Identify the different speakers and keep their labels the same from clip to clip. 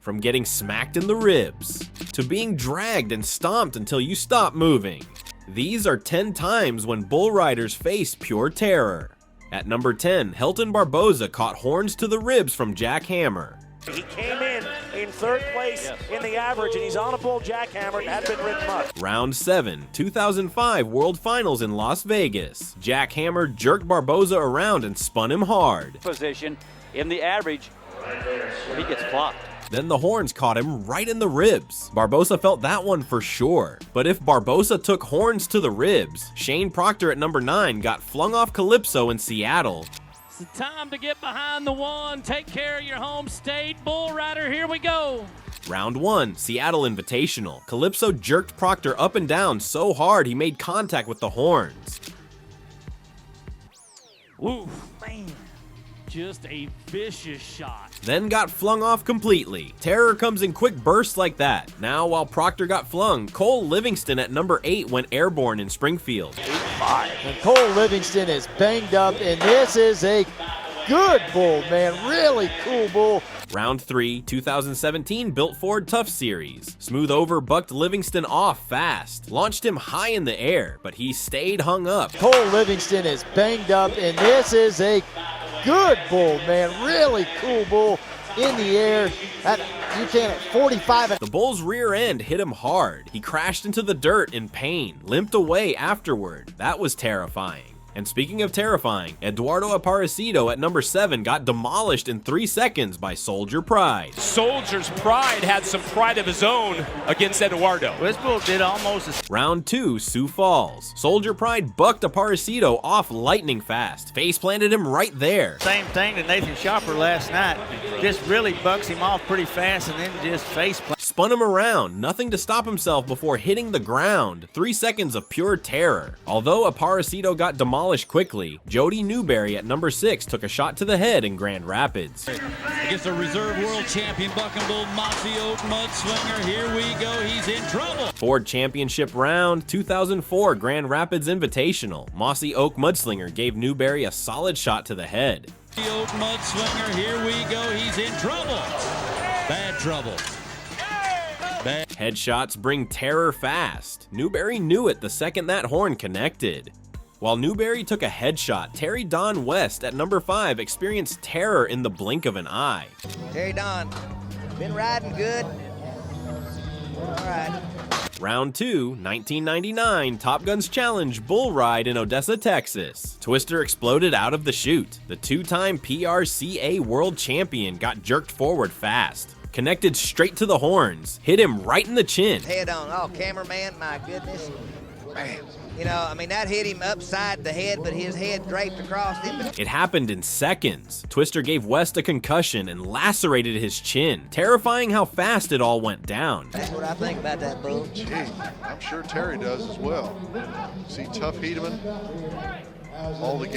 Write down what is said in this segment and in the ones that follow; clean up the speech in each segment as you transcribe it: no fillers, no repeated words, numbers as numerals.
Speaker 1: from getting smacked in the ribs, to being dragged and stomped until you stop moving. These are 10 times when bull riders face pure terror. At number 10, Helton Barboza caught horns to the ribs from Jack Hammer.
Speaker 2: He came in third place in the average, and he's on a bull jackhammer and hadn't been ridden much.
Speaker 1: Round 7, 2005 World Finals in Las Vegas. Jack Hammer jerked Barboza around and spun him hard.
Speaker 3: Position in the average, he gets flopped.
Speaker 1: Then the horns caught him right in the ribs. Barboza felt that one for sure. But if Barboza took horns to the ribs, Shane Proctor at number 9 got flung off Calypso in Seattle.
Speaker 4: It's time to get behind the one. Take care of your home state. Bull rider, here we go.
Speaker 1: Round 1, Seattle Invitational. Calypso jerked Proctor up and down so hard he made contact with the horns.
Speaker 4: Ooh, man. Just a vicious shot.
Speaker 1: Then got flung off completely. Terror comes in quick bursts like that. Now, while Proctor got flung, Cole Livingston at number 8 went airborne in Springfield.
Speaker 5: 8-5. And Cole Livingston is banged up, and this is a good bull, man. Really cool bull.
Speaker 1: Round 3, 2017 Built Ford Tough Series. Smooth Over bucked Livingston off fast, launched him high in the air, but he stayed hung up.
Speaker 5: Cole Livingston is banged up, and this is a good bull, man. Really cool bull in the air. You can at 45.
Speaker 1: The bull's rear end hit him hard. He crashed into the dirt in pain, limped away afterward. That was terrifying. And speaking of terrifying, Eduardo Aparecido at number 7 got demolished in 3 seconds by Soldier Pride.
Speaker 6: Soldier's Pride had some pride of his own against Eduardo.
Speaker 3: This bull did almost.
Speaker 1: Round 2, Sioux Falls. Soldier Pride bucked Aparecido off lightning fast. Face planted him right there.
Speaker 3: Same thing to Nathan Shopper last night. Just really bucks him off pretty fast and then just face plant.
Speaker 1: Spun him around, nothing to stop himself before hitting the ground. 3 seconds of pure terror. Although Aparecido got demolished quickly, Jody Newberry at number 6 took a shot to the head in Grand Rapids.
Speaker 4: Against the reserve world champion bucking bull Mossy Oak Mudslinger. Here we go, he's in trouble.
Speaker 1: Ford Championship Round 2004 Grand Rapids Invitational. Mossy Oak Mudslinger gave Newberry a solid shot to the head.
Speaker 4: Mossy Oak Mudslinger, here we go, he's in trouble. Bad trouble.
Speaker 1: Headshots bring terror fast. Newberry knew it the second that horn connected. While Newberry took a headshot, Terry Don West at number 5 experienced terror in the blink of an eye.
Speaker 7: Terry Don, been riding good. All right.
Speaker 1: Round 2, 1999 Top Guns Challenge Bull Ride in Odessa, Texas. Twister exploded out of the chute. The 2-time PRCA World Champion got jerked forward fast. Connected straight to the horns, hit him right in the chin.
Speaker 7: Head on. Oh, cameraman, my goodness. Man. You know, I mean, that hit him upside the head, but his head draped across him.
Speaker 1: It happened in seconds. Twister gave West a concussion and lacerated his chin, terrifying how fast it all went down.
Speaker 7: That's what I think about that bull.
Speaker 8: Gee, I'm sure Terry does as well. See Tough Hedeman?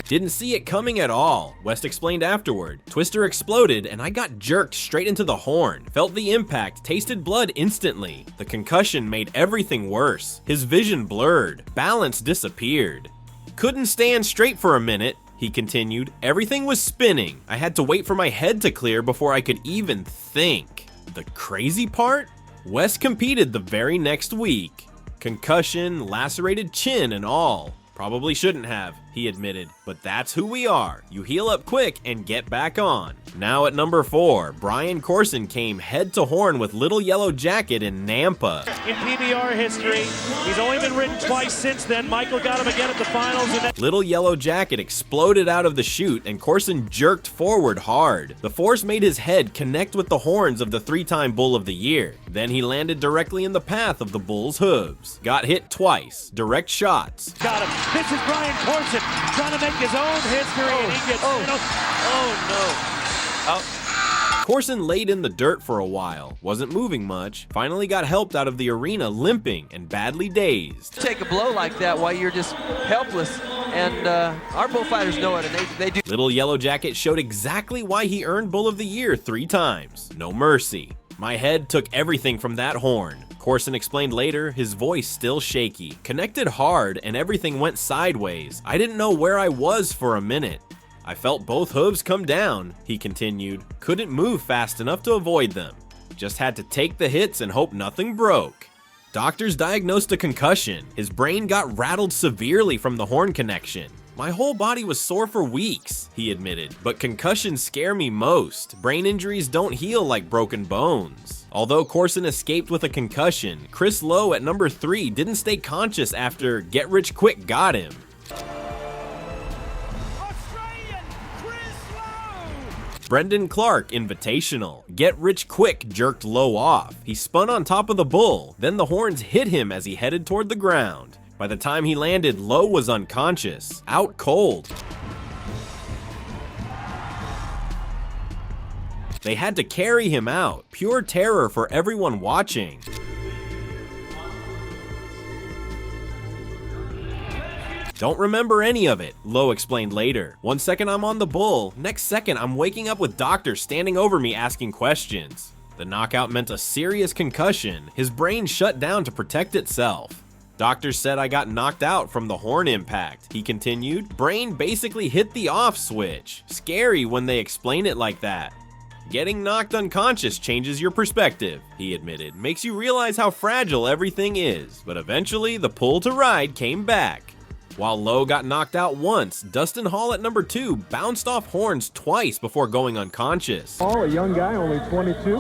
Speaker 1: Didn't see it coming at all. West explained afterward. Twister exploded and I got jerked straight into the horn. Felt the impact, tasted blood instantly. The concussion made everything worse. His vision blurred. Balance disappeared. Couldn't stand straight for a minute, he continued. Everything was spinning. I had to wait for my head to clear before I could even think. The crazy part? West competed the very next week. Concussion, lacerated chin and all. Probably shouldn't have, he admitted, but that's who we are. You heal up quick and get back on. Now at number 4, Brian Corson came head to horn with Little Yellow Jacket in Nampa.
Speaker 2: In PBR history, he's only been ridden twice since then. Michael got him again at the finals. And
Speaker 1: Little Yellow Jacket exploded out of the chute and Corson jerked forward hard. The force made his head connect with the horns of the 3-time Bull of the Year. Then he landed directly in the path of the bull's hooves. Got hit twice, direct shots.
Speaker 2: Got him. This is Brian Corson trying to make his own history, and he gets
Speaker 1: Corson laid in the dirt for a while, wasn't moving much, finally got helped out of the arena limping and badly dazed.
Speaker 9: Take a blow like that while you're just helpless, and our bullfighters know it, and they do.
Speaker 1: Little Yellow Jacket showed exactly why he earned Bull of the Year 3 times. No mercy. My head took everything from that horn. Corson explained later, his voice still shaky. Connected hard and everything went sideways. I didn't know where I was for a minute. I felt both hooves come down, he continued. Couldn't move fast enough to avoid them. Just had to take the hits and hope nothing broke. Doctors diagnosed a concussion. His brain got rattled severely from the horn connection. My whole body was sore for weeks, he admitted, but concussions scare me most. Brain injuries don't heal like broken bones. Although Corson escaped with a concussion, Chris Lowe at number 3 didn't stay conscious after Get Rich Quick got him. Brendan Clark Invitational. Get Rich Quick jerked Lowe off. He spun on top of the bull, then the horns hit him as he headed toward the ground. By the time he landed, Lowe was unconscious, out cold. They had to carry him out. Pure terror for everyone watching. Don't remember any of it, Lowe explained later. One second I'm on the bull, next second I'm waking up with doctors standing over me asking questions. The knockout meant a serious concussion. His brain shut down to protect itself. Doctors said I got knocked out from the horn impact, he continued. Brain basically hit the off switch. Scary when they explain it like that. Getting knocked unconscious changes your perspective, he admitted. Makes you realize how fragile everything is. But eventually, the pull to ride came back. While Lowe got knocked out once, Dustin Hall at number 2 bounced off horns twice before going unconscious.
Speaker 10: Hall, a young guy, only 22,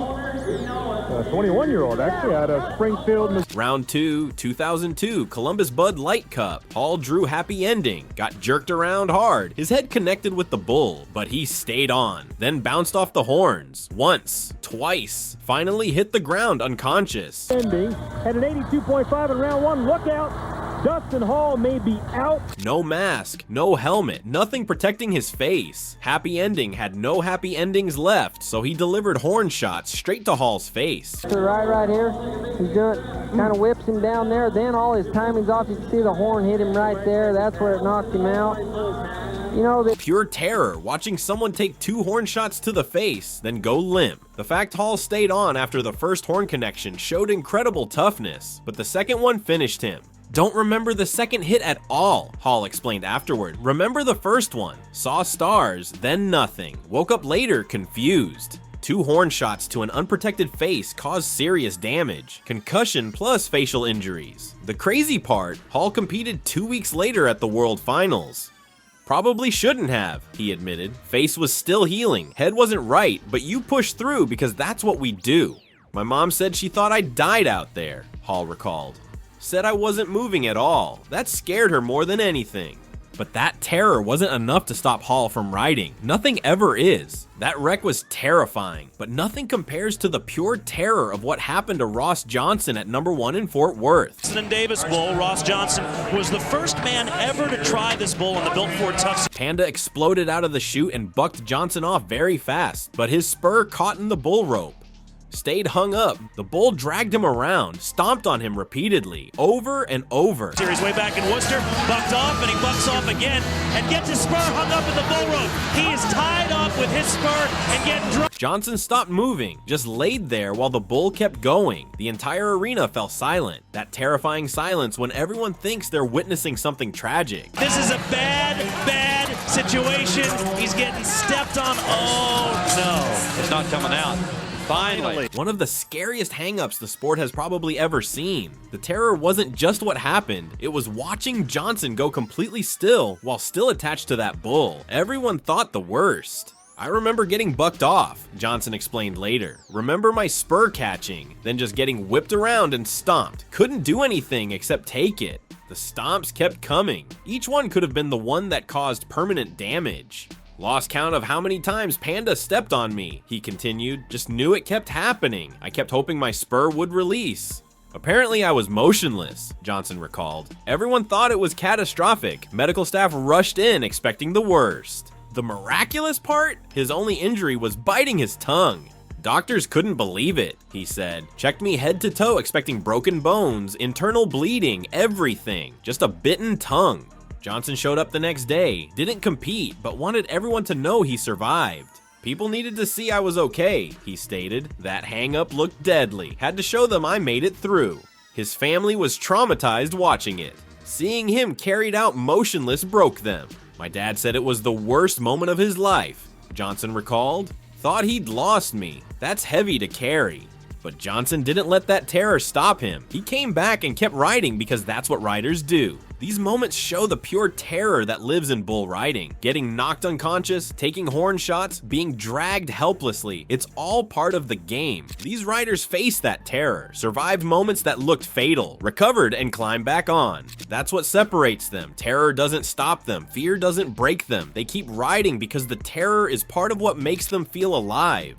Speaker 10: 21-year-old actually, out of Springfield.
Speaker 1: Round 2, 2002 Columbus Bud Light Cup. Hall drew happy ending, got jerked around hard. His head connected with the bull, but he stayed on, then bounced off the horns. Once, twice, finally hit the ground unconscious.
Speaker 10: Ending at an 82.5 in round 1, look out! Dustin Hall may be out.
Speaker 1: No mask, no helmet, nothing protecting his face. Happy Ending had no happy endings left, so he delivered horn shots straight to Hall's face.
Speaker 11: Right here, he's doing, kind of whips him down there, then all his timing's off. You can see the horn hit him right there. That's where it knocked him out. You know,
Speaker 1: pure terror watching someone take 2 horn shots to the face, then go limp. The fact Hall stayed on after the first horn connection showed incredible toughness, but the second one finished him. Don't remember the second hit at all, Hall explained afterward. Remember the first one. Saw stars, then nothing. Woke up later confused. 2 horn shots to an unprotected face caused serious damage. Concussion plus facial injuries. The crazy part, Hall competed 2 weeks later at the World Finals. Probably shouldn't have, he admitted. Face was still healing, head wasn't right, but you push through because that's what we do. My mom said she thought I died out there, Hall recalled. Said I wasn't moving at all. That scared her more than anything. But that terror wasn't enough to stop Hall from riding. Nothing ever is. That wreck was terrifying, but nothing compares to the pure terror of what happened to Ross Johnson at number 1 in Fort Worth.
Speaker 2: Davis bull, Ross Johnson was the first man ever to try this bull in the Built Ford Tough.
Speaker 1: Panda exploded out of the chute and bucked Johnson off very fast, but his spur caught in the bull rope. Stayed hung up. The bull dragged him around, stomped on him repeatedly, over and over.
Speaker 2: Series way back in Worcester, bucked off, and he bucks off again, and gets his spur hung up in the bull rope. He is tied up with his spur and getting dragged.
Speaker 1: Johnson stopped moving, just laid there while the bull kept going. The entire arena fell silent. That terrifying silence when everyone thinks they're witnessing something tragic.
Speaker 2: This is a bad situation. He's getting stepped on. Oh no.
Speaker 6: It's not coming out. Finally.
Speaker 1: One of the scariest hang-ups the sport has probably ever seen. The terror wasn't just what happened, it was watching Johnson go completely still while still attached to that bull. Everyone thought the worst. I remember getting bucked off, Johnson explained later. Remember my spur catching, then just getting whipped around and stomped. Couldn't do anything except take it. The stomps kept coming. Each one could have been the one that caused permanent damage. Lost count of how many times Panda stepped on me, he continued. Just knew it kept happening. I kept hoping my spur would release. Apparently I was motionless, Johnson recalled. Everyone thought it was catastrophic. Medical staff rushed in expecting the worst. The miraculous part? His only injury was biting his tongue. Doctors couldn't believe it, he said. Checked me head to toe expecting broken bones, internal bleeding, everything. Just a bitten tongue. Johnson showed up the next day, didn't compete, but wanted everyone to know he survived. People needed to see I was okay, he stated. That hang-up looked deadly. Had to show them I made it through. His family was traumatized watching it. Seeing him carried out motionless broke them. My dad said it was the worst moment of his life, Johnson recalled. Thought he'd lost me. That's heavy to carry. But Johnson didn't let that terror stop him. He came back and kept riding because that's what riders do. These moments show the pure terror that lives in bull riding. Getting knocked unconscious, taking horn shots, being dragged helplessly, it's all part of the game. These riders faced that terror, survived moments that looked fatal, recovered and climbed back on. That's what separates them. Terror doesn't stop them, fear doesn't break them. They keep riding because the terror is part of what makes them feel alive.